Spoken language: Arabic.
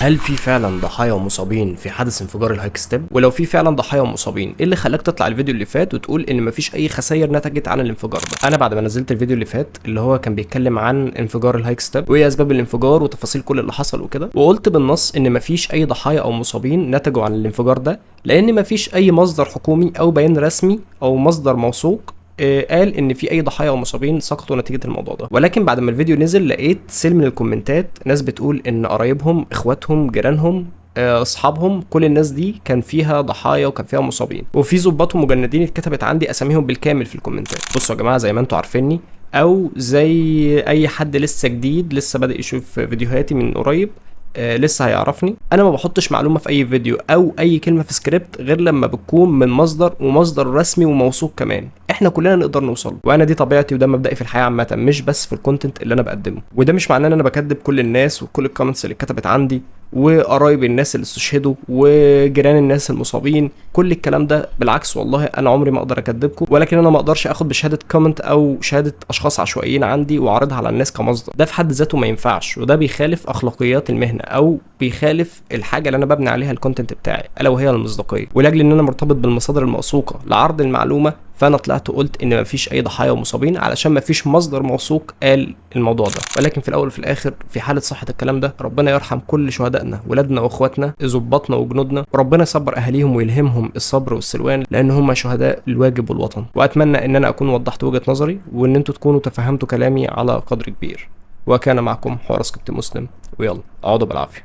هل في فعلا ضحايا ومصابين في حادث انفجار الهايك ستيب؟ ولو في فعلا ضحايا ومصابين، ايه اللي خلاك تطلع الفيديو اللي فات وتقول ان مفيش اي خسائر نتجت عن الانفجار ده؟ انا بعد ما نزلت الفيديو اللي فات اللي هو كان بيتكلم عن انفجار الهايك ستيب وايه اسباب الانفجار وتفاصيل كل اللي حصل وكده، وقلت بالنص ان مفيش اي ضحايا او مصابين نتجوا عن الانفجار ده، لان مفيش اي مصدر حكومي او بيان رسمي او مصدر موثوق قال ان في اي ضحايا او مصابين سقطوا نتيجه الموضوع ده. ولكن بعد ما الفيديو نزل لقيت سيل من الكومنتات، ناس بتقول ان قرايبهم، اخواتهم، جيرانهم، اصحابهم، كل الناس دي كان فيها ضحايا وكان فيها مصابين، وفي ضباط ومجندين اتكتبت عندي اساميهم بالكامل في الكومنتات. بصوا يا جماعه، زي ما انتوا عارفيني او زي اي حد لسه جديد لسه بادئ يشوف فيديوهاتي من قريب، لسه هيعرفني، انا ما بحطش معلومه في اي فيديو او اي كلمه في سكريبت غير لما بتكون من مصدر ومصدر رسمي وموثوق كمان احنا كلنا نقدر نوصل له. وانا دي طبيعتي وده مبدئي في الحياه عامه، مش بس في الكونتنت اللي انا بقدمه. وده مش معناه ان انا بكذب كل الناس وكل الكومنتس اللي اتكتبت عندي وقرايب الناس اللي استشهدوا وجيران الناس المصابين، كل الكلام ده بالعكس. والله انا عمري ما اقدر اكذبكم، ولكن انا ما اقدرش اخد بشهاده كومنت او شهاده اشخاص عشوائيين عندي واعرضها على الناس كمصدر. ده في حد ذاته ما ينفعش، وده بيخالف اخلاقيات المهنه او بيخالف الحاجه اللي انا ببني عليها الكونتنت بتاعي، الا وهي المصداقيه. ولاجل ان انا مرتبط بالمصادر الموثوقه لعرض المعلومه، فانا طلعت وقلت ان مفيش اي ضحايا ومصابين علشان مفيش مصدر موثوق قال الموضوع ده. ولكن في الاول وفي الاخر، في حاله صحه الكلام ده، ربنا يرحم كل شهدائنا، ولادنا واخواتنا، ظباطنا وجنودنا، وربنا يصبر اهاليهم ويلهمهم الصبر والسلوان، لان هم شهداء الواجب والوطن. واتمنى ان انا اكون وضحت وجهه نظري وان انتوا تكونوا تفهمتوا كلامي على قدر كبير. وكان معكم حوار سكريبت مسلم، ويلا اقعدوا بالعافيه.